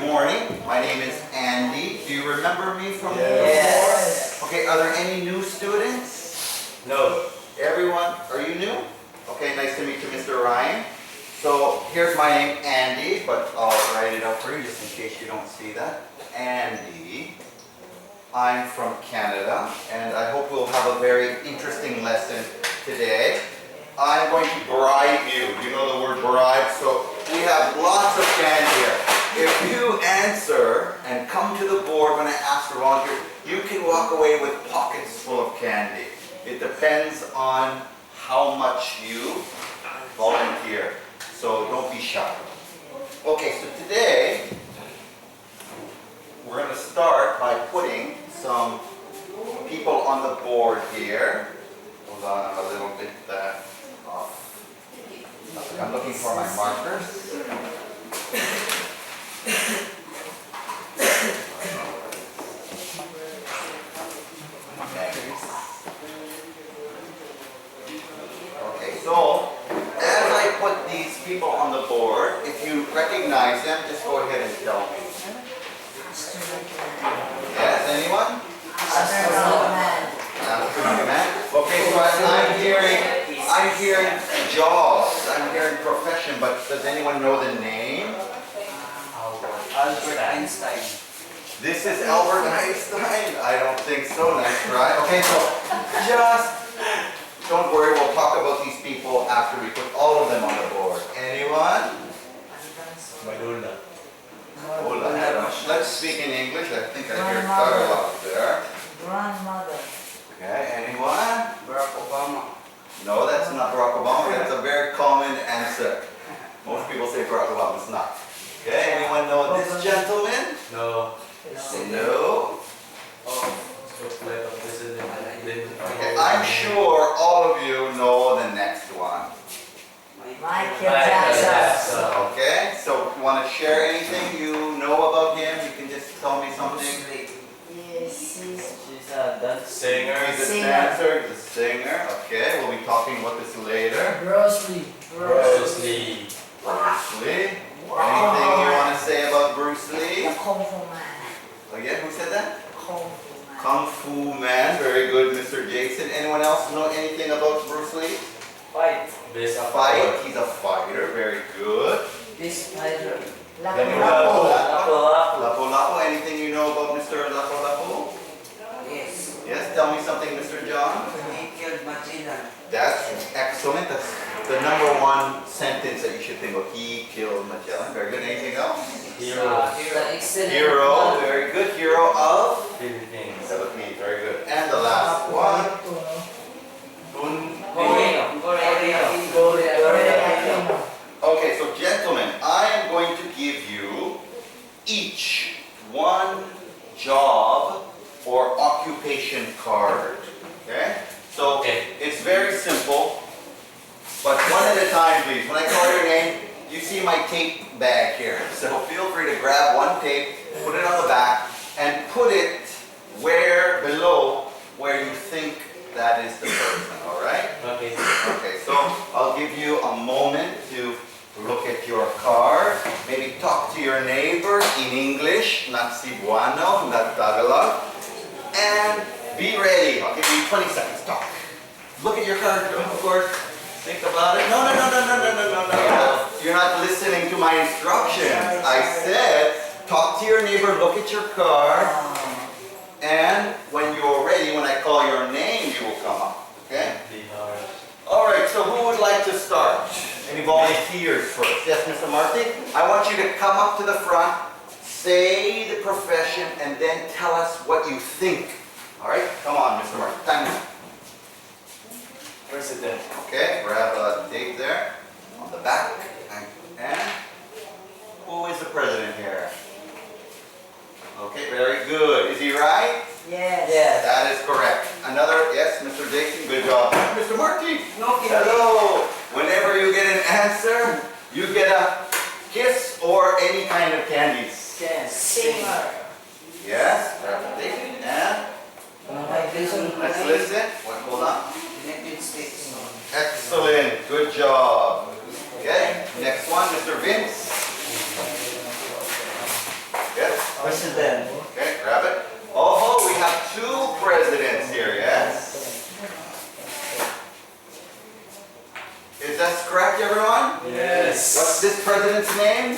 morning. My name is Andy. Do you remember me from Yes. before? Okay, are there any new students? No. Everyone, are you new? Okay, nice to meet you, Mr. Ryan. So here's my name, Andy, but I'll write it up for you just in case you don't see that. Andy. I'm from Canada, and I hope we'll have a very interesting lesson today. I'm going to bribe you. You know the word bribe? So we have lots of candy here. If you answer and come to the board when I ask for volunteers, you can walk away with pockets full of candy. It depends on how much you volunteer. So don't be shy. Okay, so today we're going to start by putting some people on the board here. Hold on, I'm a little bit off. I'm looking for my markers. Okay, so as I put these people on the board, if you recognize them, just go ahead and tell me. Yes, anyone? Okay, so I'm hearing jobs, I'm hearing profession, but does anyone know the name? Albert Einstein. This is Albert Einstein? I don't think so, nice try. Okay, so just don't worry, we'll talk about these people after we put all of them on the board. Anyone? Madonna. Let's speak in English. I think I hear Tagalog there. Grandmother. Okay, anyone? Barack Obama. No, that's not Barack Obama. That's a very common answer. Most people say Barack Obama. It's not. Okay, anyone know this gentleman? No. No. Oh, President. Okay, I'm sure all of you know the next one. Michael Jackson. Okay, so if you want to share anything you know about him, you can just tell me something. Yes, She's a dance singer. He's a dancer, he's a singer. Okay, we'll be talking about this later. Bruce Lee. Bruce Lee. Bruce Lee. Anything you want to say about Bruce Lee? The Kung Fu Man. Again, who said that? Kung Fu Man. Kung Fu Man. Very good, Mr. Jason. Anyone else know anything about Bruce Lee? Fight. Best Fight. He's a fighter. Very good. This fighter. Lapu-lapu. Lapu-Lapu. Anything you know about Mr. Lapu-Lapu? Yes. Yes, tell me something, Mr. John. He killed Magellan. That's excellent. That's the number one sentence that you should think of. He killed Magellan. Very good. Anything else? Hero. Hero. Very good. Hero of Philippines. Philippines. Very good. And the last one. Okay, so gentlemen, I am going to give you each one job or occupation card. Okay? So it's very simple, but one at a time, please. When I call your name, you see my tape bag here. So feel free to grab one tape, put it on the back, and put it below where you think that is the person, all right? Okay. Okay, so I'll give you a moment to look at your card. Maybe talk to your neighbor in English, not Cebuano, not Tagalog. And be ready. I'll give you 20 seconds. Talk. Look at your card, of course. Think about it. No. You're not listening to my instructions. I said, talk to your neighbor, look at your card. And when you're ready, when I call your name, you will come up. Okay? All right, so who would like to start? Any volunteers first? Yes, Mr. Marty? I want you to come up to the front, say the profession, and then tell us what you think. All right? Come on, Mr. Marty. Time. President. Okay, grab a tape there on the back. And who is the president here? Okay, very good. Is he right? Yes. That is correct. Another, yes, Mr. Jason, good job. Mr. Marty. No kidding. Hello. Whenever you get an answer, you get a kiss or any kind of candies. Yes. Singer. Yes, grab a tape. And let's listen. Hold on. United States. Excellent. Good job. Okay, next one, Mr. Vince. Is that correct, everyone? Yes. What's this president's name?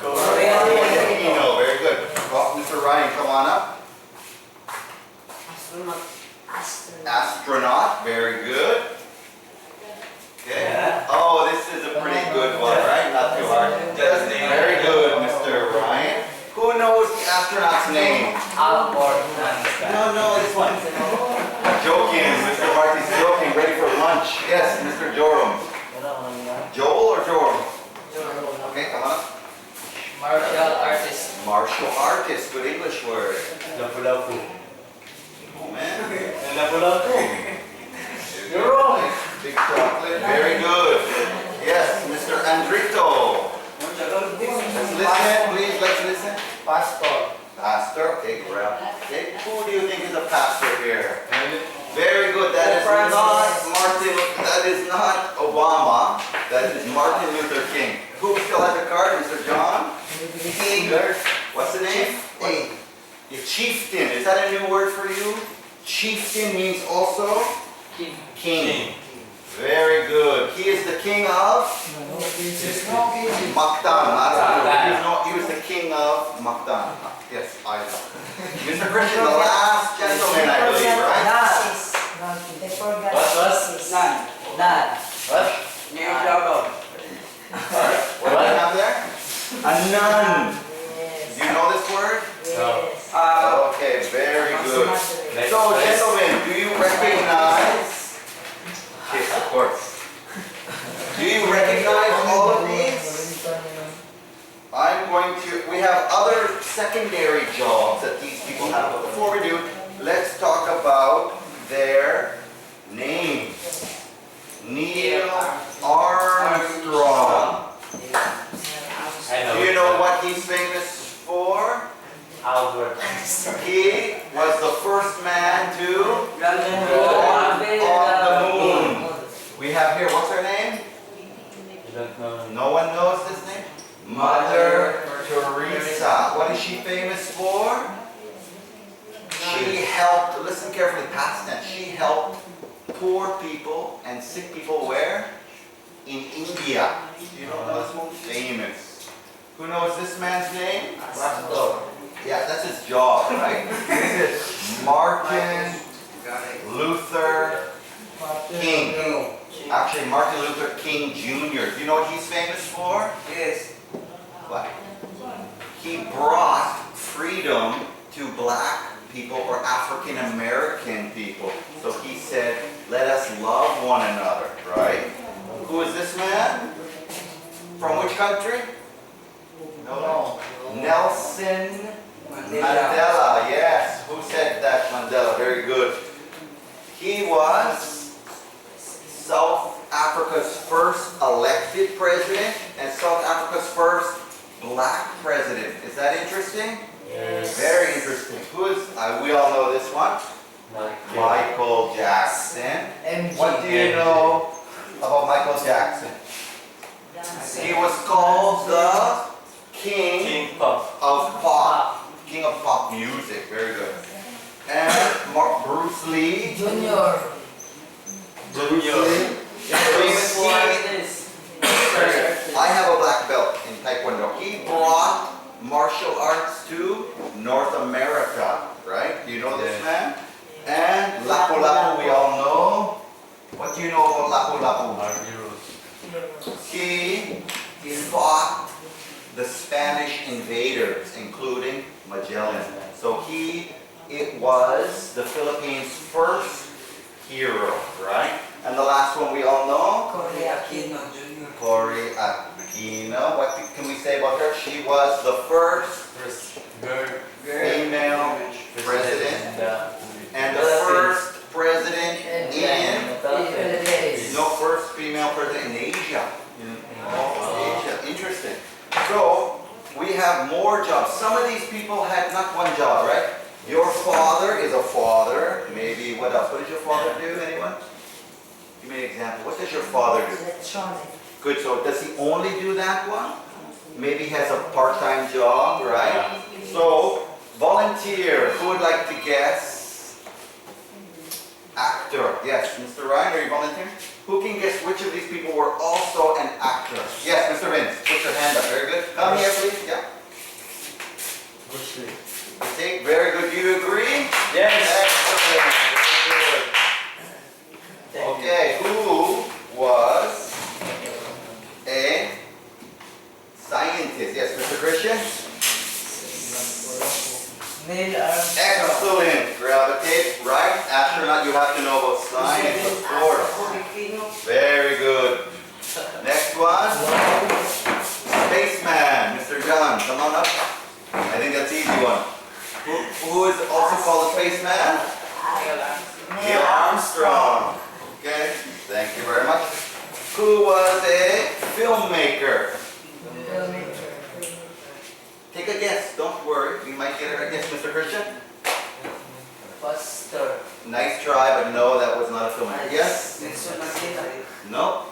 Aquino. Very good. Well, Mr. Ryan, come on up. Astronaut. Astronaut. Very good. Okay. Yeah. Oh, this is a pretty good one, right? Not too hard. Just very good, Mr. Ryan. Who knows the astronaut's name? Albert No, this one. Joking. Mr. Marty's joking. Ready for lunch. Yes, Mr. Joram. Joel or Joram? Okay, come on up. Martial artist. Martial artist. Good English word. Lapu-lapu. Oh, man. Lapu-lapu. You're wrong. Big chocolate. Very good. Yes, Mr. Andrito. Let's listen, please. Let's listen. Pastor. Pastor. Okay, grab. Okay, who do you think is a pastor here? Very good. That is not Martin. That is not Obama. That is Martin Luther King. Who still has a card? Mr. John? King. What's the name? A chieftain. Is that a new word for you? Chieftain means also king. Very good. He is the king of Mactan. He was the king of Mactan. Yes, I know. Mr. Christian, the last gentleman, I believe, right? They forgot. What was? None. What? What do you have there? A nun. Yes. Do you know this word? Yes. Okay, very good. So, gentlemen, do you recognize? Yes, of course. Do you recognize all of these? We have other secondary jobs that these people have. But before we do, let's talk about their names. Neil Armstrong. Do you know what he's famous for? Albert. He was the first man to on the moon. We have here, what's her name? You don't know. No one knows this name? Mother Teresa. What is she famous for? She helped, listen carefully, past tense, she helped poor people and sick people where? In India. You don't know this one? Famous. Who knows this man's name? Yeah, that's his job, right? This is Martin Luther King. Actually, Martin Luther King Jr. Do you know what he's famous for? Yes. What? He brought freedom to black people or African American people. So he said, let us love one another, right? Who is this man? From which country? No. Nelson Mandela. Yes. Who said that? Mandela. Very good. He was South Africa's first elected president and South Africa's first black president. Is that interesting? Yes. Very interesting. Who is, we all know this one. Michael Jackson. What do you know about Michael Jackson? He was called the King of Pop. King of Pop music. Very good. And Bruce Lee. Junior. Bruce Lee. Famous I have a black belt in Taekwondo. He brought martial arts to North America, right? Do you know this man? And Lapu-Lapu, we all know. What do you know about Lapu-Lapu? He fought the Spanish invaders, including Magellan. So it was the Philippines' first hero, right? And the last one we all know? Cory Aquino. What can we say about her? She was the first female president and the first president first female president in Asia. Asia. Interesting. So we have more jobs. Some of these people had not one job, right? Your father is a father. Maybe what else? What does your father do? Anyone? Give me an example. What does your father do? Electronic. Good. So does he only do that one? Maybe he has a part-time job, right? So volunteer. Who would like to guess? Actor. Yes, Mr. Ryan, are you volunteering? Who can guess which of these people were also an actor? Yes, Mr. Vince, put your hand up. Very good. Come here, please. Yeah. Bruce Lee. Okay, very good. Do you agree? Yes. Excellent. Very good. Okay, who was a scientist? Yes, Mr. Christian? Neil Armstrong. Excellent. Grab a tape. Right. Astronaut, you have to know about science, of course. Very good. Next one. Spaceman. Mr. John, come on up. I think that's the easy one. Who is also called a spaceman? Neil Armstrong. Okay. Thank you very much. Who was a filmmaker? Take a guess. Don't worry. We might get it right. Yes, Mr. Christian? Pastor. Nice try, but no, that was not a filmmaker. Yes? No.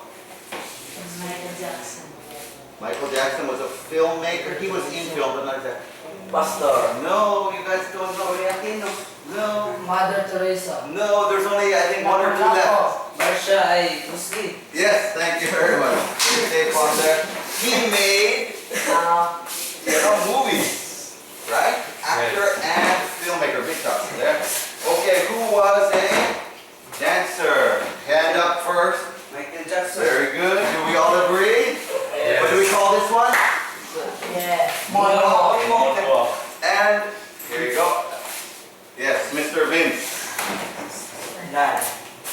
Michael Jackson. Michael Jackson was a filmmaker. He was in film, but not exactly. Pastor. No, you guys don't know. No. Mother Teresa. No, there's only, I think, one or two left. Marsha ay Muslim. Yes, thank you very much. Tape on there. He made movies, right? Actor and filmmaker. Big talk there. Okay, who was a dancer? Hand up first. Michael Jackson. Very good. Do we all agree? Yes. What do we call this one? Yeah. Mono. And here you go. Yes, Mr. Vince. Nine.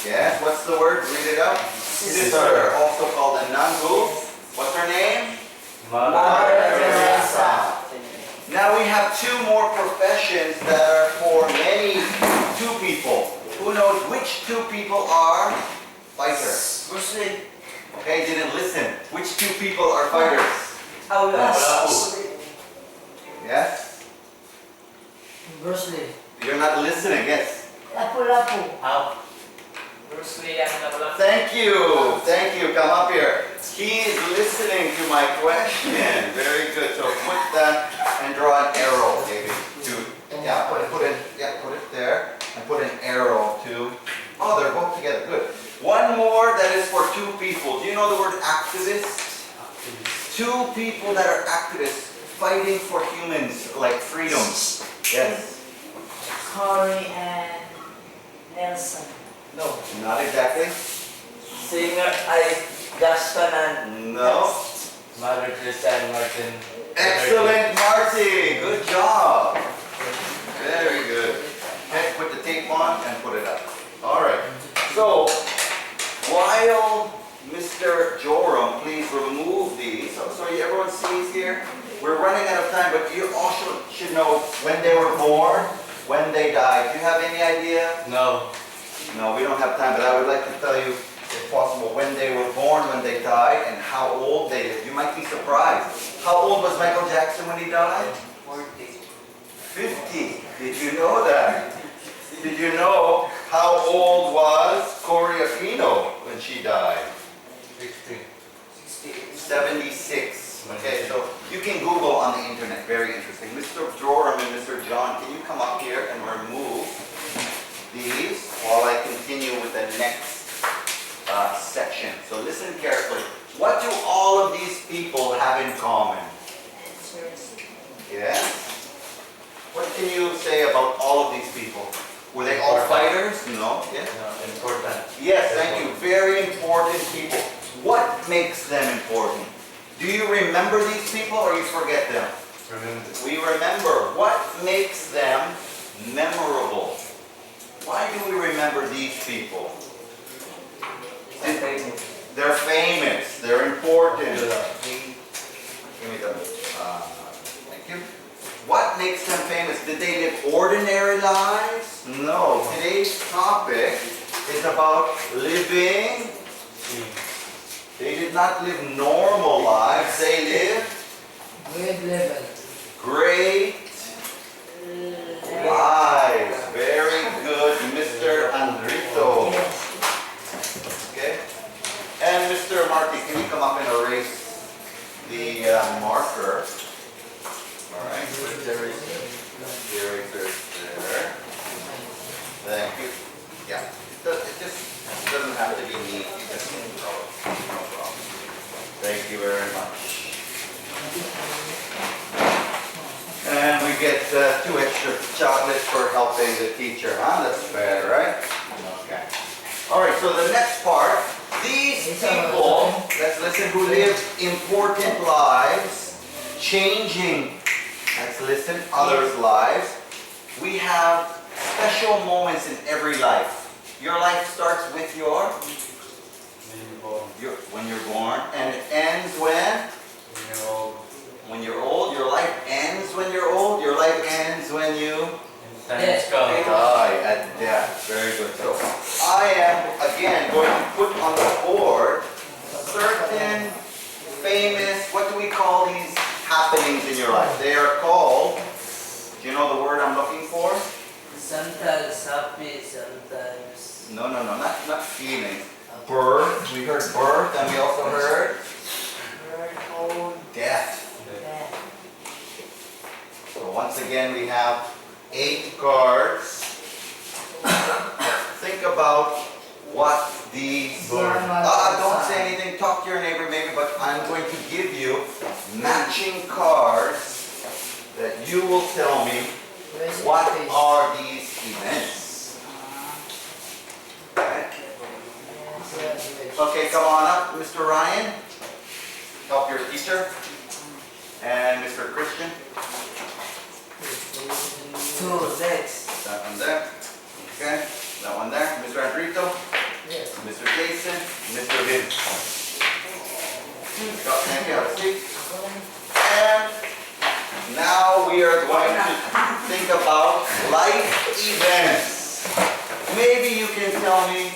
Yes, what's the word? Read it out. Sister, also called a nun. Who? What's her name? Mother Teresa. Now we have two more professions that are for many two people. Who knows which two people are fighters? Bruce Lee. Okay, didn't listen. Which two people are fighters? Yes? Bruce Lee. You're not listening, yes. Lapu-lapu. Up. Bruce Lee and Lapu-Lapu. Thank you. Thank you. Come up here. He is listening to my question. Very good. So put that and draw an arrow, maybe. Put it there and put an arrow to. Oh, they're both together. Good. One more that is for two people. Do you know the word activist? Two people that are activists fighting for humans like freedom. Yes. Corey and Nelson. No. Not exactly. Singer ay Justin and No. Mother Teresa and Martin. Excellent, Marty. Good job. Very good. Okay, put the tape on and put it up. All right. So, while Mr. Joram, please remove these. So everyone sees here. We're running out of time, but you also should know when they were born, when they died. Do you have any idea? No. No, we don't have time, but I would like to tell you, if possible, when they were born, when they died, and how old they lived. You might be surprised. How old was Michael Jackson when he died? 50. Did you know that? Did you know how old was Corey Aquino when she died? 16. 76. Okay, so you can Google on the internet. Very interesting. Mr. Joram and Mr. John, can you come up here and remove these while I continue with the next section? So listen carefully. What do all of these people have in common? Yes? What can you say about all of these people? Were they all fighters? No. Yes? No, important. Yes, thank you. Very important people. What makes them important? Do you remember these people or you forget them? Remember. We remember. What makes them memorable? Why do we remember these people? They're famous. They're important. Give me the. Thank you. What makes them famous? Did they live ordinary lives? No. Today's topic is about living. They did not live normal lives. They lived grade level. great lives. Very good, Mr. Andrito. Okay. And Mr. Marty, can you come up and erase the marker? All right. Put the eraser there. Thank you. Yeah. It just It doesn't have to be neat. You just can throw it. No problem. Thank you very much. And we get 2 extra chocolates for helping the teacher, huh? That's fair, right? Okay. All right, so the next part, these people, let's listen, who live important lives, changing, let's listen, others' lives. We have special moments in every life. Your life starts with when you're born, and it ends when? When you're old. When you're old. Your life ends when you're old. Your life ends when you Time's come. die at death. Very good. So I am again going to put on the board certain famous, what do we call these happenings in your life? They are called, do you know the word I'm looking for? Sometimes happy, sometimes No, not feelings. Birth, we heard birth, and we also heard old, death. bad. So once again, we have 8 cards. Think about what these don't say anything, talk to your neighbor maybe, but I'm going to give you matching cards that you will tell me what are these events. Okay. Okay, come on up, Mr. Ryan. Help your teacher. And Mr. Christian. 2 next. That one there. Okay, that one there. Mr. Andrito. Yes. Mr. Jason. Mr. Vince. Thank you. Have a seat. And now we are going to think about life events. Maybe you can tell me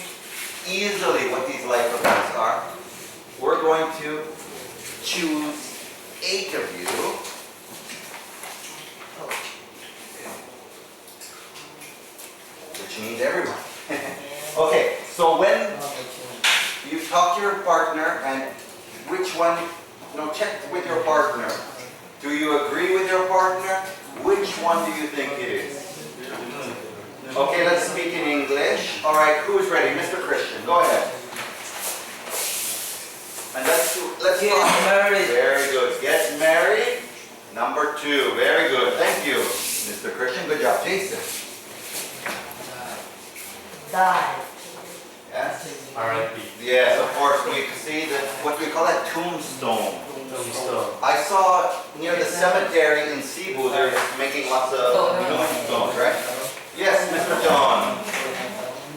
easily what these life events are. We're going to choose 8 of you. Which means everyone. Okay, so when you talk to your partner and which one, check with your partner. Do you agree with your partner? Which one do you think it is? Okay, let's speak in English. All right, who's ready? Mr. Christian, go ahead. And let's Get talk. married. Very good. Get married. Number 2. Very good. Thank you, Mr. Christian. Good job. Jason. Die. Yes? R.I.P. Yes, of course. We see that, what do we call that? Tombstone. Tombstone. I saw near the cemetery in Cebu, they're making lots of tombstones, right? Yes, Mr. John.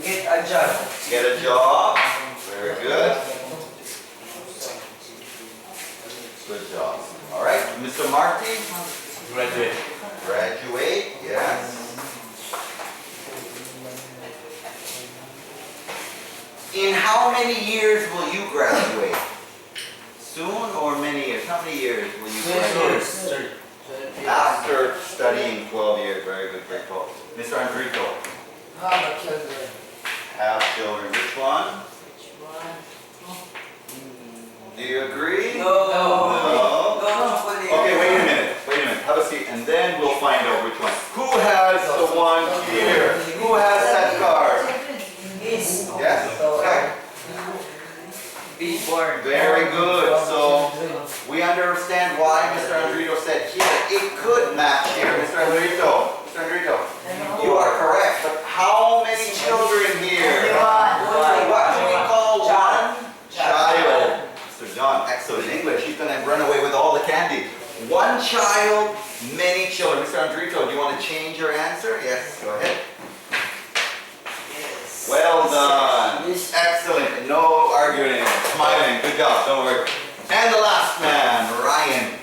Get a job. Get a job. Very good. Good job. All right, Mr. Marty. Graduate. Graduate. Yes. In how many years will you graduate? Soon or many years? How many years will you graduate? After studying 12 years. Very good, great call. Mr. Andrito. Have children. Have children. Which one? Which one? Do you agree? No. No. No. Okay, wait a minute. Have a seat, and then we'll find out which one. Who has the one here? Who has that card? Yes. Yes? Okay. Be born. Very good. So we understand why Mr. Andrito said here. It could match here. Mr. Andrito, you are correct. But how many children here? What do we call one child? Mr. John, excellent English. He's going to run away with all the candy. One child, many children. Mr. Andrito, do you want to change your answer? Yes, go ahead. Yes. Well done. Excellent. No arguing. Smiling. Good job. Don't worry. And the last man, Ryan.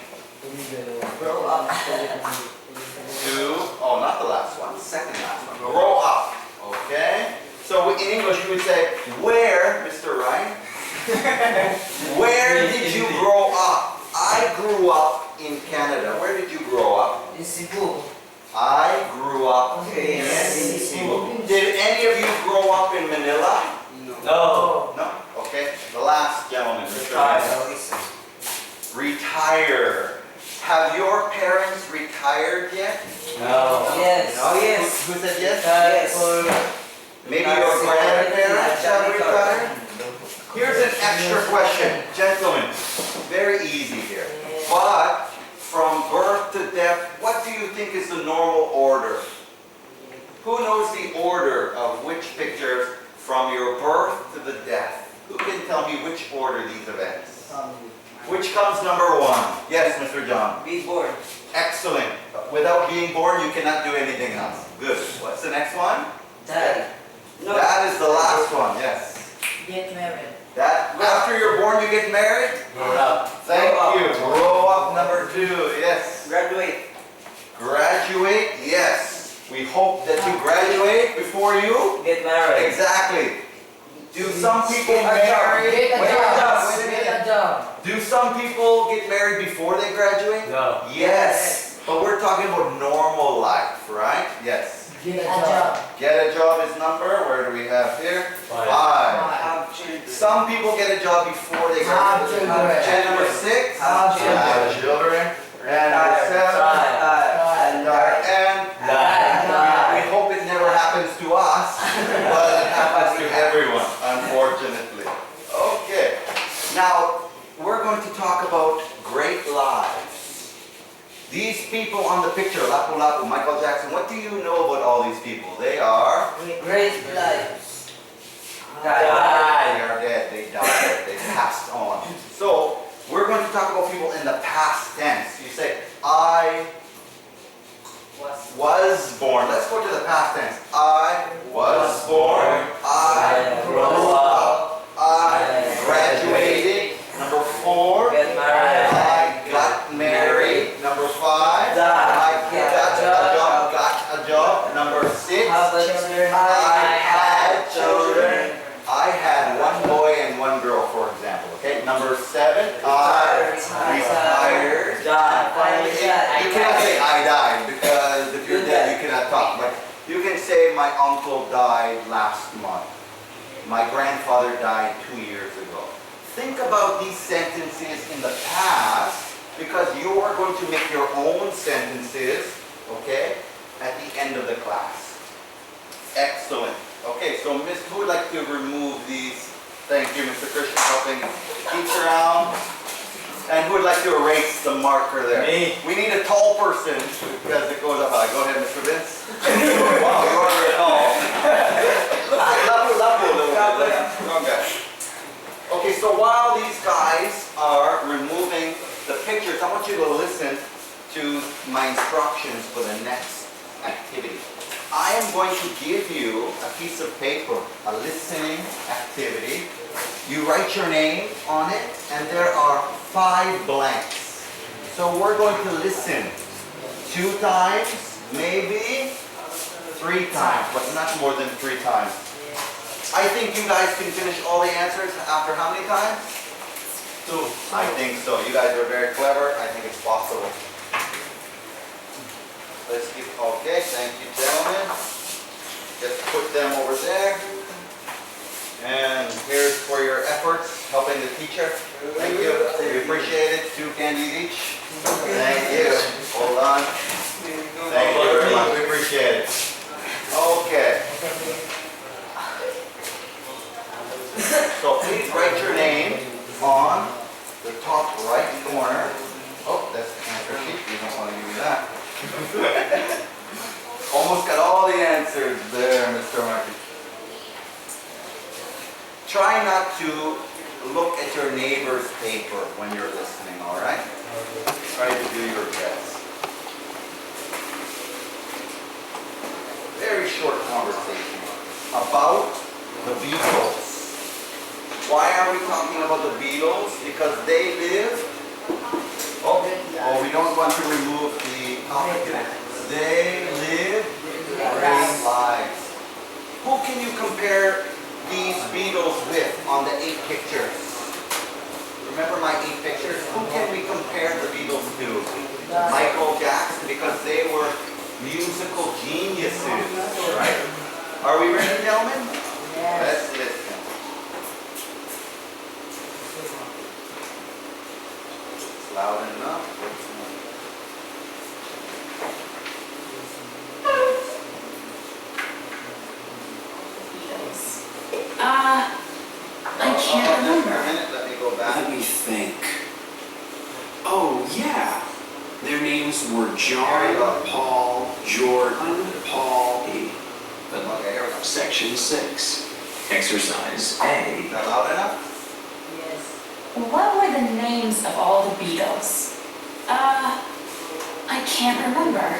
Grow up. Not the last one. Second last one. Grow up. Okay? So in English you would say, where, Mr. Ryan? Where did you grow up? I grew up in Canada. Where did you grow up? In Cebu. I grew up in Cebu. Did any of you grow up in Manila? No. No? Okay. The last gentleman, Mr. Retired. Ryan. Retire. Have your parents retired yet? No. Yes. No? Who said yes? Yes. Maybe your grandparents have retired. Here's an extra question. Gentlemen, very easy here. But from birth to death, what do you think is the normal order? Who knows the order of which pictures from your birth to the death? Who can tell me which order these events? Which comes number one? Yes, Mr. John. Be born. Excellent. Without being born, you cannot do anything else. Good. What's the next one? Die. No. That is the last one, yes. Get married. That after you're born, you get married? Grow up. Thank Grow up. you. Grow up, number two, yes. Graduate. Graduate, yes. We hope that you graduate before you. Get married. Exactly. Do some people Get a job. marry? Get a Wait, job. wait a minute. Get a job. Do some people get married before they graduate? No. Yes. But we're talking about normal life, right? Yes. Get a job. Get a job is number. Where do we have here? Five. Have children. Some people get a job before they Have graduate. children. And number six? Have children. Have children. And number seven? Die. And we hope it never happens to us, but it happens to everyone, unfortunately. Okay. Now, we're going to talk about great lives. These people on the picture, Lapu Lapu, Michael Jackson, what do you know about all these people? They are? Great lives. They are dead. They died. They passed on. So, we're going to talk about people in the past tense. You say, I was born. Let's go to the past tense. I was born. I grew up. I graduated. Number four. Get married. I got married. Number five. Die. I Get got a a job. job. Got a job. Number six. Have a children. I had children. I had one boy and one girl, for example. Okay. Number seven. I retired. Die. Finally You cannot say I died because if you're dead, you cannot talk. But you can say my uncle died last month. My grandfather died 2 years ago. Think about these sentences in the past because you are going to make your own sentences, okay, at the end of the class. Excellent. Okay, so Miss, who would like to remove these? Thank you, Mr. Christian, helping each around. And who would like to erase the marker there? Me. We need a tall person because it goes up high. Go ahead, Mr. Vince. Wow, you are very tall. Lapu, lapu, little bit. Okay. Okay, so while these guys are removing the pictures, I want you to listen to my instructions for the next activity. I am going to give you a piece of paper, a listening activity. You write your name on it, and there are 5 blanks. So we're going to listen 2 times, maybe 3 times, but not more than 3 times. I think you guys can finish all the answers after how many times? 2. I think so. You guys are very clever. I think it's possible. Let's keep, okay, thank you, gentlemen. Just put them over there. And here's for your efforts, helping the teacher. Thank you. We appreciate it. 2 candies each. Thank you. Hold on. Thank you very much. We appreciate it. Okay. So please write your name on the top right corner. Oh, that's the answer sheet. You don't want to give me that. Almost got all the answers there, Mr. Markey. Try not to look at your neighbor's paper when you're listening, all right? Try to do your best. Very short conversation about the Beatles. Why are we talking about the Beatles? Because they live. Oh, we don't want to remove the topic. They live great lives. Who can you compare these Beatles with on the 8 pictures? Remember my 8 pictures? Who can we compare the Beatles to? Michael Jackson, because they were musical geniuses, right? Are we ready, gentlemen? Let's listen. Loud enough. were John, Paul, Jordan, Paul, E. Okay, here we go. Section 6. Exercise A. Is that loud enough? Yes. What were the names of all the Beatles? I can't remember.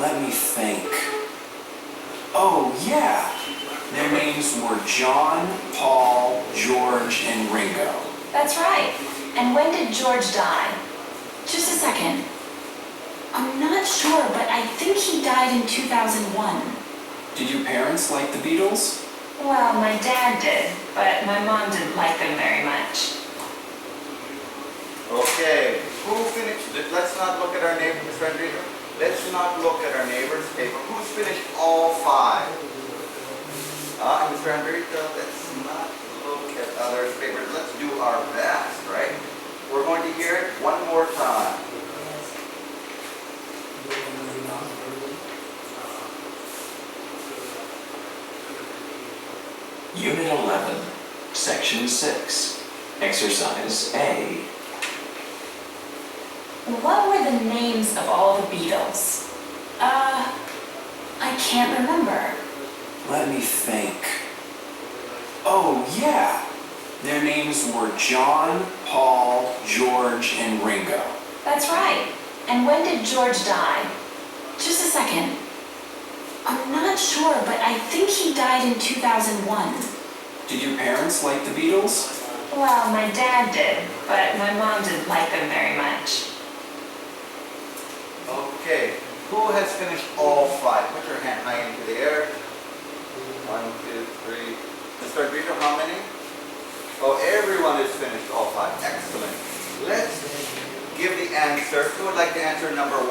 Let me think. Oh, yeah. Their names were John, Paul, George, and Ringo. That's right. And when did George die? Just a second. I'm not sure, but I think he died in 2001. Did your parents like the Beatles? Well, my dad did, but my mom didn't like them very much. Okay, who finished? Let's not look at our neighbor, Mr. Enrico. Let's not look at our neighbor's paper. Who's finished all 5? Mr. Enrico, let's not look at others' papers. Let's do our best, right? We're going to hear it one more time. Unit 11. Section 6. Exercise A. What were the names of all the Beatles? I can't remember. Let me think. Oh, yeah. Their names were John, Paul, George, and Ringo. That's right. And when did George die? Just a second. I'm not sure, but I think he died in 2001. Did your parents like the Beatles? Well, my dad did, but my mom didn't like them very much. Okay, who has finished all 5? Put your hand high into the air. 1, 2, 3. Mr. Enrico, how many? Oh, everyone has finished all 5. Excellent. Let's give the answer. Who would like to answer number 1?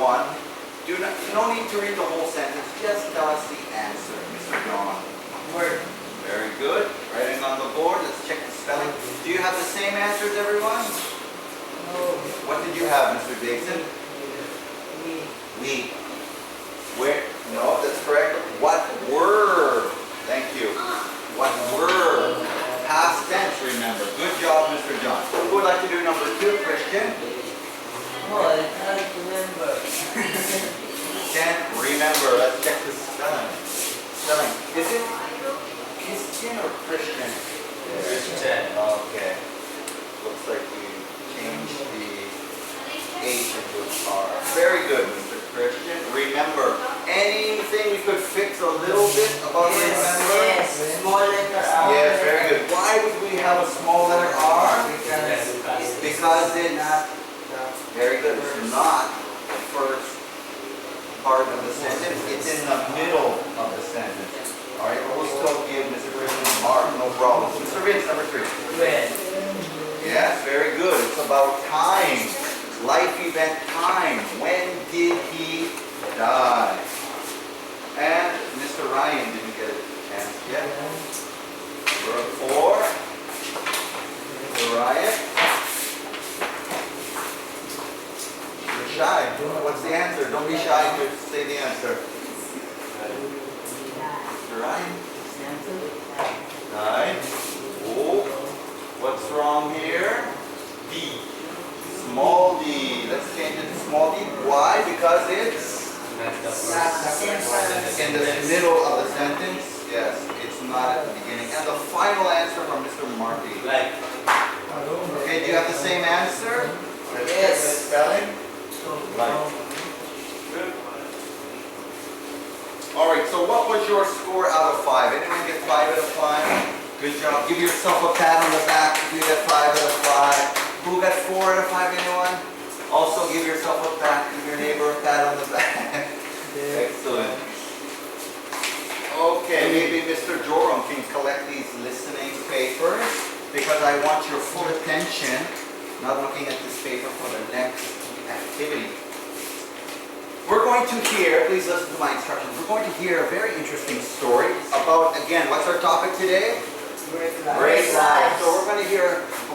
No need to read the whole sentence. Just tell us the answer, Mr. John. Word. Very good. Writing on the board. Let's check the spelling. Do you have the same answers, everyone? No. What did you have, Mr. Dixon? We. Where? No, that's correct. What were? Thank you. What were? Past tense, remember. Good job, Mr. John. Who would like to do number 2, Christian? Oh, I can't remember. Can't remember. Let's check the spelling. Spelling. Is it Christian or Christian? Christian. Okay. Looks like we changed the H into a R. Very good, Mr. Christian. Remember. Anything we could fix a little bit about remember? Yes. Small letters. Yes, very good. Why would we have a small letter R? Because it's very good. It's not the first part of the sentence. It's in the middle of the sentence. All right, but we'll still give Mr. Christian a mark, no problem. Mr. Vince, number 3. When? Yes, very good. It's about time. Life event time. When did he die? And Mr. Ryan didn't get a chance yet. Number 4. Mr. Ryan. You're shy. What's the answer? Don't be shy to say the answer. Mr. Ryan. 9. Oh, what's wrong here? D. Small d. Let's change it to small d. Why? Because it's in the middle of the sentence. Yes, it's not at the beginning. And the final answer from Mr. Marty. Like. Okay, do you have the same answer? Let's check Yes. the spelling. Right. Good. All right, so what was your score out of 5? Anyone get 5 out of 5? Good job. Give yourself a pat on the back if you get 5 out of 5. Who got 4 out of 5, anyone? Also give yourself a pat, give your neighbor a pat on the back. Excellent. Okay, maybe Mr. Joram can collect these listening papers because I want your full attention, not looking at this paper for the next activity. We're going to hear, please listen to my instructions, we're going to hear a very interesting story about, again, what's our topic today? Great life. So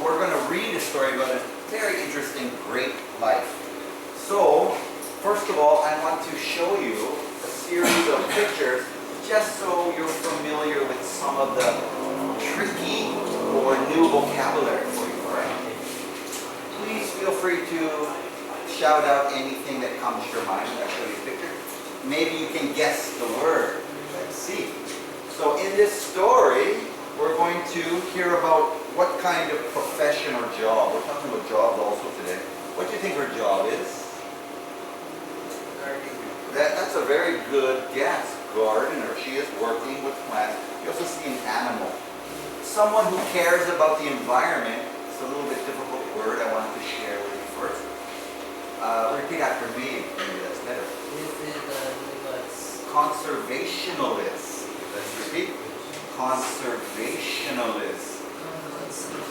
we're going to read a story about a very interesting great life. So, first of all, I want to show you a series of pictures just so you're familiar with some of the tricky or new vocabulary for you, all right? Please feel free to shout out anything that comes to your mind when I show you a picture. Maybe you can guess the word. Let's see. So in this story, we're going to hear about what kind of profession or job. We're talking about jobs also today. What do you think her job is? That's a very good guess. Gardener. She is working with plants. You also see an animal. Someone who cares about the environment. It's a little bit difficult word I wanted to share with you first. Repeat after me. Maybe that's better. Conservationalist. Let's repeat. Conservationalist.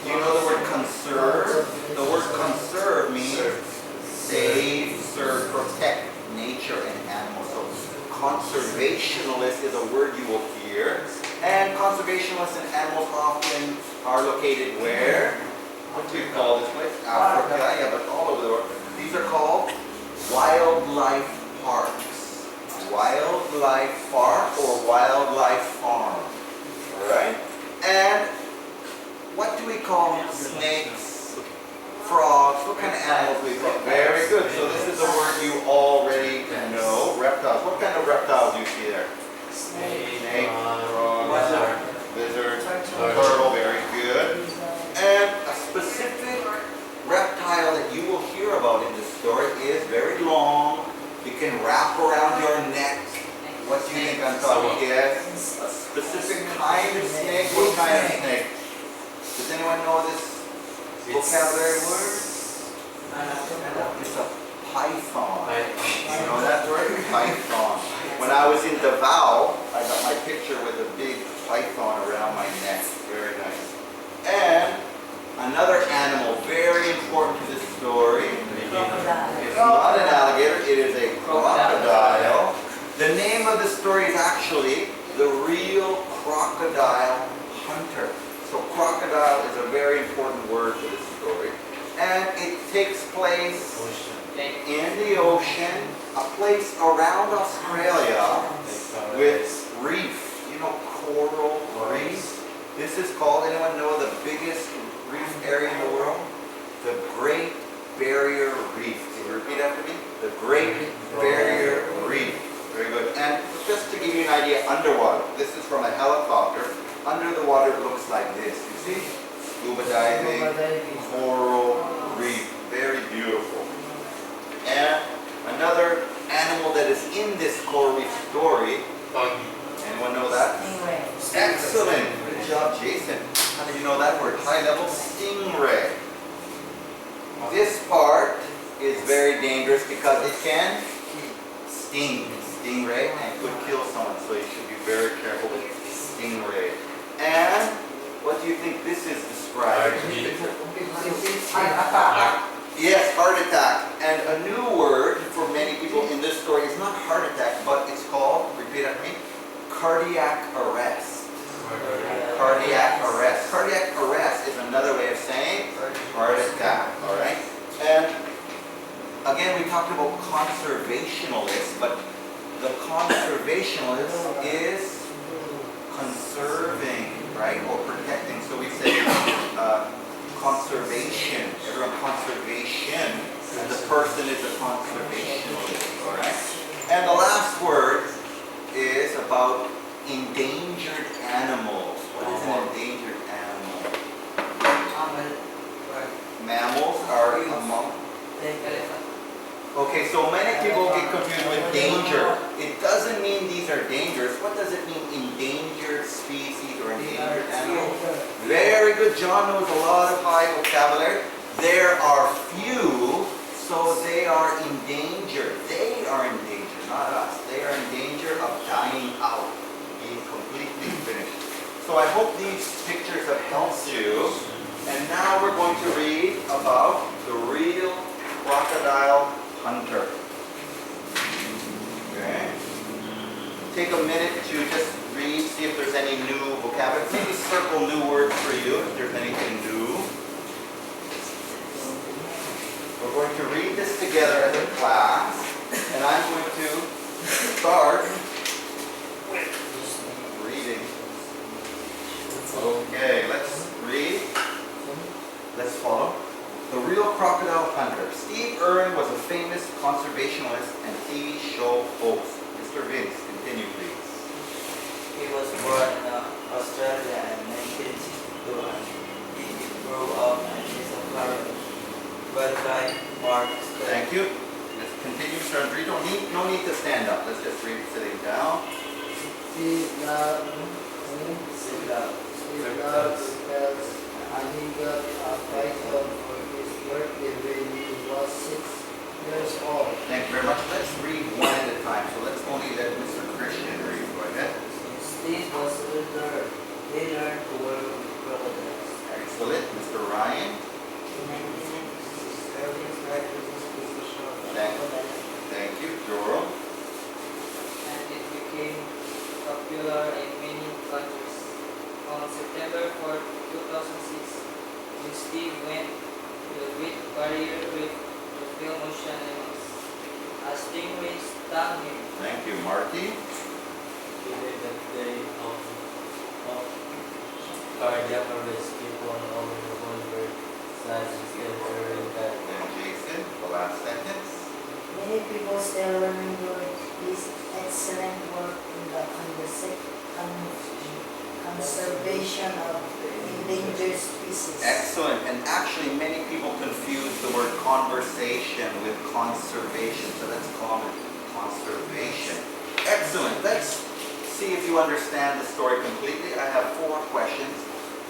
Do you know the word conserve? The word conserve means save, serve, protect nature and animals. So conservationalist is a word you will hear. And conservationists and animals often are located where? What do you call this place? Africa, yeah, but all over the world. These are called wildlife parks. Wildlife park or wildlife farm. Alright? And what do we call snakes, frogs? What kind of animals do we call? Very good. So this is a word you already know. Reptiles. What kind of reptiles do you see there? Snake, frog, lizard, turtle. Very good. And a specific reptile that you will hear about in this story is very long. It can wrap around your neck. What do you think I'm talking? Yes. A specific kind of snake. What kind of snake? Does anyone know this vocabulary word? It's a python. You know that word? Python. When I was in Davao, I got my picture with a big python around my neck. Very nice. And another animal, very important to this story. It's not an alligator, it is a crocodile. The name of the story is actually The Real Crocodile Hunter. So crocodile is a very important word for this story. And it takes place in the ocean, a place around Australia with reef. You know, coral reef. This is called, anyone know the biggest reef area in the world? The Great Barrier Reef. Can you repeat after me? The Great Barrier Reef. Very good. And just to give you an idea, underwater. This is from a helicopter. Under the water it looks like this. You see? Scuba diving, coral reef. Very beautiful. And another animal that is in this coral reef story. Anyone know that? Excellent. Good job, Jason. How did you know that word? High level stingray. This part is very dangerous because it can sting. Stingray and could kill someone, so you should be very careful with stingray. And what do you think this is described in this picture? Yes, heart attack. And a new word for many people in this story is not heart attack, but it's called, repeat after me, cardiac arrest. Cardiac arrest. Cardiac arrest is another way of saying heart attack, alright? And again, we talked about conservationalists, but the conservationalist is conserving, right, or protecting. So we say conservation. Everyone, conservation. And the person is a conservationalist, all right? And the last word is about endangered animals. What is an endangered animal? Mammals are among. Okay, so many people get confused with danger. It doesn't mean these are dangerous. What does it mean, endangered species or endangered animals? Very good. John knows a lot of high vocabulary. There are few, so they are endangered. They are in danger, not us. They are in danger of dying out, being completely finished. So I hope these pictures have helped you. And now we're going to read about the real crocodile hunter. Okay. Take a minute to just read, see if there's any new vocabulary. Maybe circle new words for you if there's anything new. We're going to read this together as a class, and I'm going to start reading. Okay, let's read. Let's follow. The Real Crocodile Hunter. Steve Irwin was a famous conservationist and TV show host. Mr. Vince, continue please. He was born in Australia in 1962 and he grew up and is a current wildlife park stay. Thank you. Let's continue, Mr. Andre. No need to stand up. Let's just read sitting down. Steve loves because he got a python for his birthday when he was 6 years old. Thank you very much. Let's read one at a time. So let's only let Mr. Christian read. Go ahead. Steve was older. He learned to work with crocodiles. Excellent. Mr. Ryan. In 1996, Irving started his position of Thank- crocodile, Thank you. Joram. and it became popular in many countries. On September 4, 2006, when Steve went to the Great Barrier Reef to film ocean animals, a stingray stung him. Thank you. Marty. Today the day of cardiac arrest, people all over the world size is entering that. And Jason. The last sentence. Many people still remember his excellent work in the conservation of endangered species. Excellent. And actually, many people confuse the word conversation with conservation. So that's common. Conservation. Excellent. Let's see if you understand the story completely. I have 4 questions.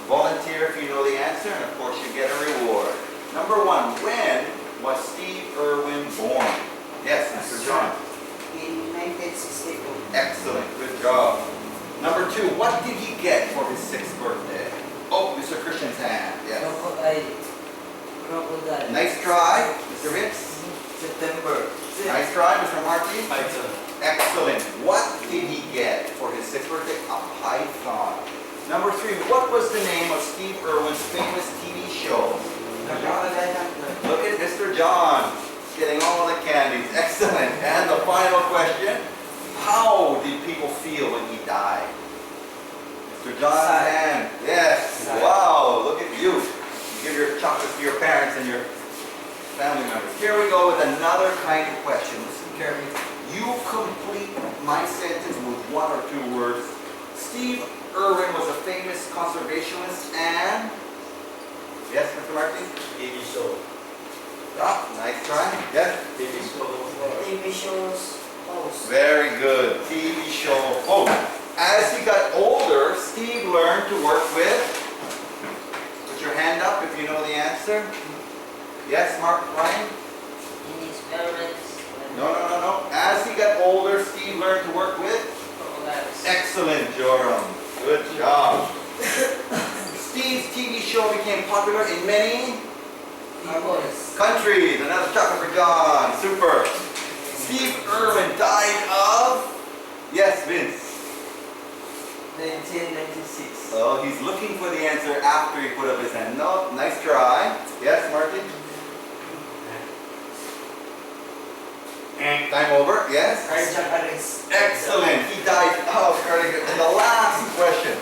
Volunteer if you know the answer, and of course you get a reward. Number 1, when was Steve Irwin born? Yes, Mr. John. In 1962, Excellent. Good job. Number 2, what did he get for his 6th birthday? Oh, Mr. Christian's hand. Yes. crocodile. Nice try, Mr. Vince. September. Nice try, Mr. Marty. Python. Excellent. What did he get for his 6th birthday? A python. Number 3, what was the name of Steve Irwin's famous TV show? Crocodile hunter. Look at Mr. John getting all the candies. Excellent. And the final question, how did people feel when he died? Mr. John's Sad. hand. Yes. Sad. Wow, look at you. You give your chocolates to your parents and your family members. Here we go with another kind of question. Listen carefully. You complete my sentence with 1 or 2 words. Steve Irwin was a famous conservationist and... Yes, Mr. Martin? TV show. Ah, nice try. Yes? TV show. TV shows host. Very good. TV show host. As he got older, Steve learned to work with... Put your hand up if you know the answer. Yes, Mark, Ryan? In his parents. No. As he got older, Steve learned to work with... Crocodiles. Excellent, Joram. Good job. Steve's TV show became popular in many countries. Another chocolate for John. Super. Steve Irwin died of... Yes, Vince. 1996. Oh, he's looking for the answer after he put up his hand. No, nice try. Yes, Martin? Time over. Yes? Cardiac arrest. Excellent. He died of cardiac arrest. And the last question.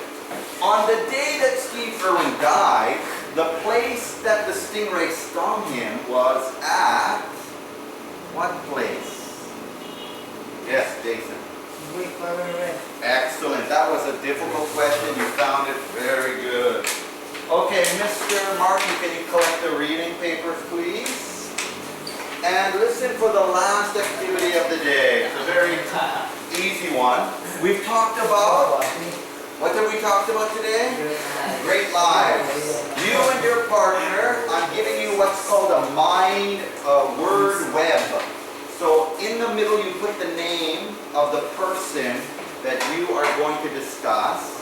On the day that Steve Irwin died, the place that the stingray stung him was at what place? Yes, Jason. Great Barrier Reef. Excellent. That was a difficult question. You found it very good. Okay, Mr. Martin, can you collect the reading papers, please? And listen for the last activity of the day. It's a very easy one. We've talked about, what have we talked about today? Great lives. You and your partner, I'm giving you what's called a mind word web. So in the middle you put the name of the person that you are going to discuss.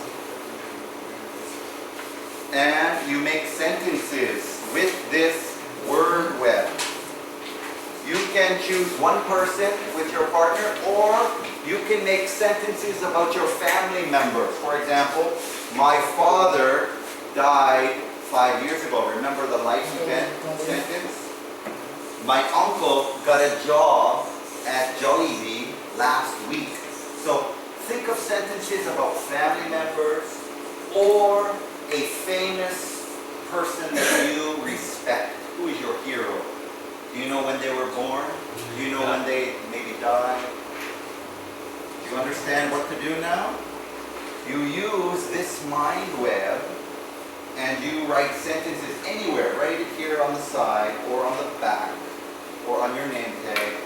And you make sentences with this word web. You can choose one person with your partner, or you can make sentences about your family members. For example, my father died 5 years ago. Remember the life event sentence? My uncle got a job at Jollibee last week. So think of sentences about family members or a famous person that you respect. Who is your born? Do you know when they maybe died? Do you understand what to do now? You use this mind web and you write sentences anywhere. Write it here on the side or on the back or on your name tag.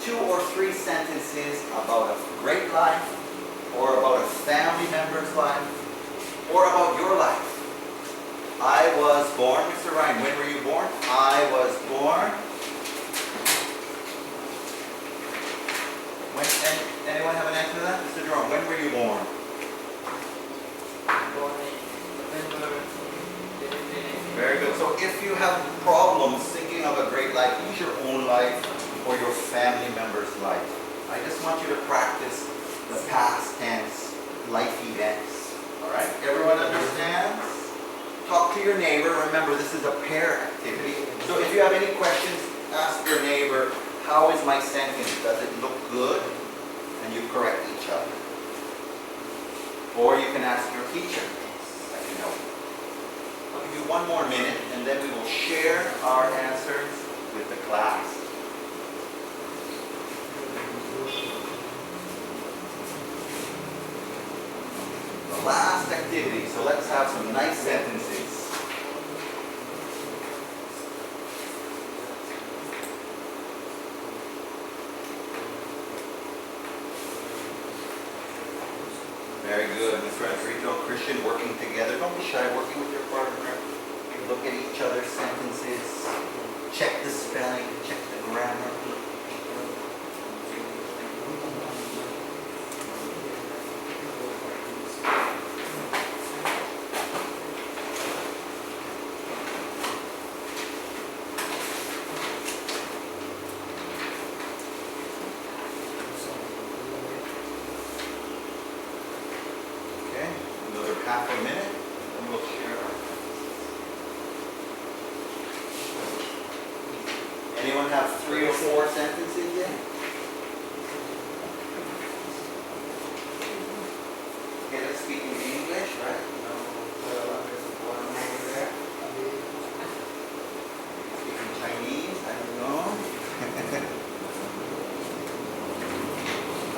2 or 3 sentences about a great life or about a family member's life or about your life. I was born, Mr. Ryan, when were you born? I was born. Anyone have an answer to that? Mr. Jerome, when were you born? Born in November 2020. Very good. So if you have problems thinking of a great life, use your own life or your family member's life. I just want you to practice the past tense life events. All right? Everyone understands? Talk to your neighbor. Remember, this is a pair activity. So if you have any questions, ask your neighbor, how is my sentence? Does it look good? And you correct each other. Or you can ask your teacher. That can help. I'll give you 1 more minute, and then we will share our answers with the class. The last activity, so let's have some nice sentences. Very good, Mr. Enrico, Christian, working together. Don't be shy, working with your partner. Look at each other's sentences. Check the spelling, check the grammar. Okay, another half a minute, and we'll share our. Anyone have 3 or 4 sentences yet? Okay, let's speak in English, right? Speak in Chinese, I don't know.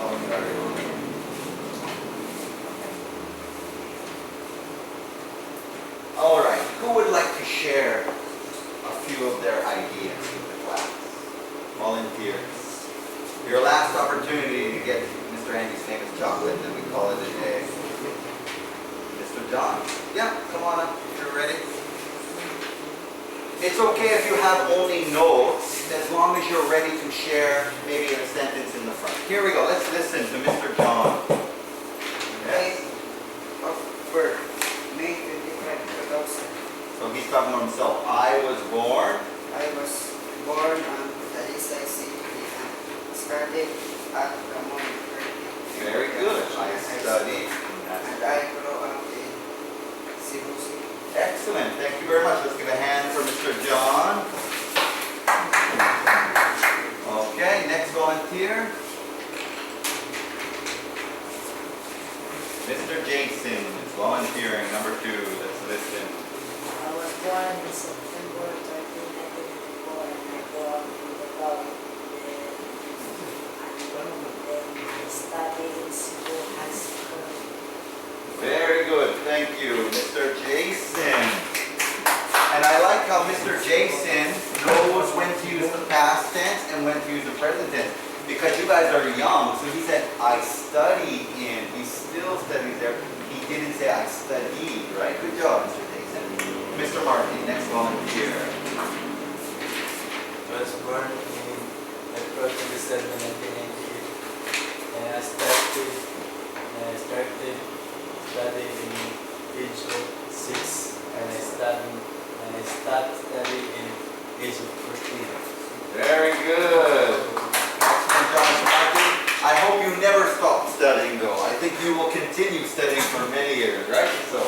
Oh, sorry. All right, who would like to share a few of their ideas with the class? Volunteers. Your last opportunity to get Mr. Andy's famous chocolate, and we call it a day. Mr. John? Yeah, come on up if you're ready. It's okay if you have only notes, as long as you're ready to share maybe a sentence in the front. Here we go, let's listen to Mr. John. Yes? Birth, May 25, 2000. So he's talking to himself. I was born. I was born on the East City and studied at the Mount Very good. I studied. And I grew up in Cebu City. Excellent. Thank you very much. Let's give a hand for Mr. John. Okay, next volunteer. Mr. Jason is volunteering. Number 2. Let's listen. I was born in September 1994 and I grew up in the valley. Then I studied in Cebu High School. Very good. Thank you, Mr. Jason. And I like how Mr. Jason knows when to use the past tense and when to use the present tense. Because you guys are young, so he said, I studied in. He still studies there. He didn't say, I studied, right? Good job, Mr. Jason. Mr. Martin, next volunteer. I was born in April 27, 1998, and I started studying in age of 6, and I started studying in age of 14. Very good. Excellent job, Mr. Martin. I hope you never stop studying, though. I think you will continue studying for many years, right? So,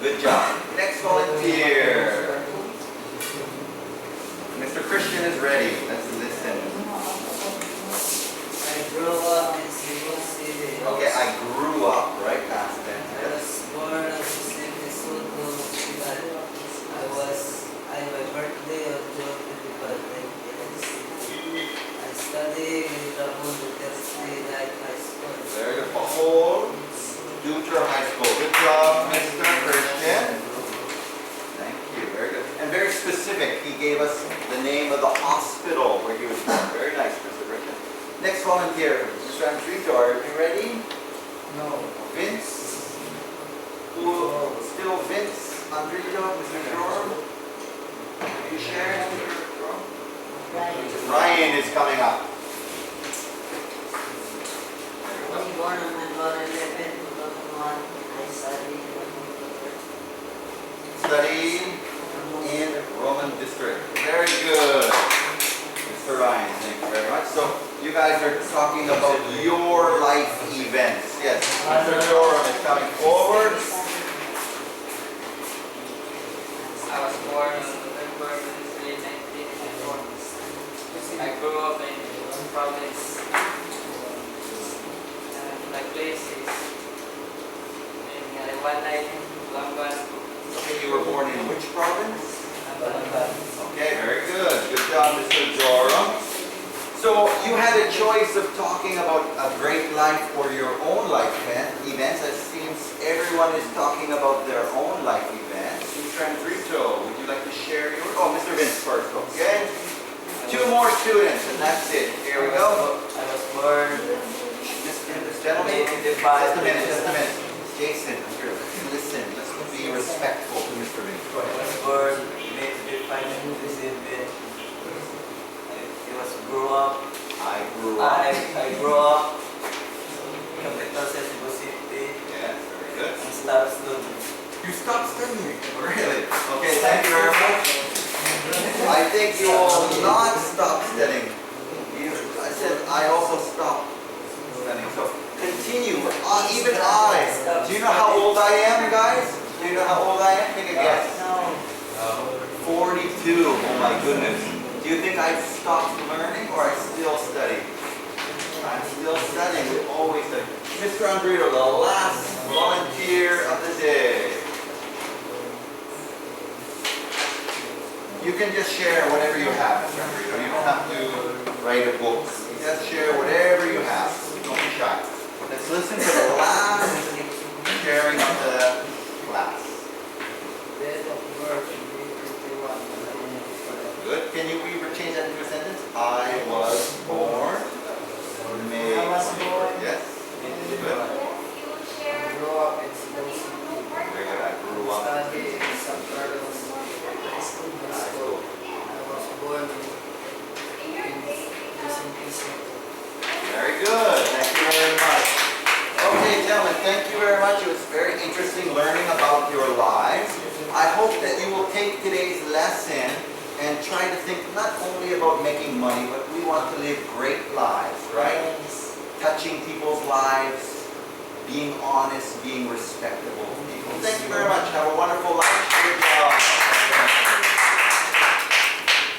good job. Next volunteer. Mr. Christian is ready. Let's listen. I grew up in Cebu City. Okay, I grew up, right? Past I tense. was born on December 2, my birthday on June 25, 1996. job, Mr. Christian. Thank you, very good. And very specific, he gave us the name of the hospital where he was born. Very nice, Mr. Christian. Next volunteer, Mr. Andrito, are you ready? No. Vince? Who, still Vince, Andrito, Mr. Jerome? Can you share, Mr. Jerome? Ryan is coming up. I was born on November 11, 2001. I studied Studying in Roman district. Very good. Mr. Ryan, thank you very much. So you guys are talking about your life events. Yes, Mr. Joram is coming forward. I was born on November 23, 1984. I grew up in province. And my place is in Aliwanay, Lamban. Okay, you were born in which province? Lamban. Okay, very good. Good job, Mr. Joram. So you had a choice of talking about a great life or your own life events. It seems everyone is talking about their own life events. Mr. Andrito, would you like to share your? Oh, Mr. Vince first, okay? Two more students, and that's it. Here we go. I was born This gentleman, just a minute. Jason, here, listen. Let's be respectful to Mr. Vince. Go I ahead. was born May 25, 2007. I was grew up. I grew up. I grew up capital Cebu City. Yes, very good. And start studying. You stopped studying. Really? Okay, thank you very much. I think you will not stop studying. I said I also stopped studying. So continue. Even I. Do you know how old I am, guys? Do you know how old I am? Take a guess. No. 42. Oh my goodness. Do you think I've stopped learning or I still study? I'm still studying. Always studying. Mr. Andrito, the last volunteer of the day. You can just share whatever you have, Mr. Andrito. You don't have to write a book. Just share whatever you have. Don't be shy. Let's listen to the last sharing of the class. Date of birth, May 21. Good. Can you change that into a sentence? I was born May. I was born. Yes. Good. I grew up in Cebu City. Very good. I grew up. Studied in San Carlos High School. I was born in Vicente Soto. Very good. Thank you very much. Okay, gentlemen, thank you very much. It was very interesting learning about your lives. I hope that you will take today's lesson and try to think not only about making money, but we want to live great lives, right? Touching people's lives, being honest, being respectable people. Thank you very much. Have a wonderful life. Good job.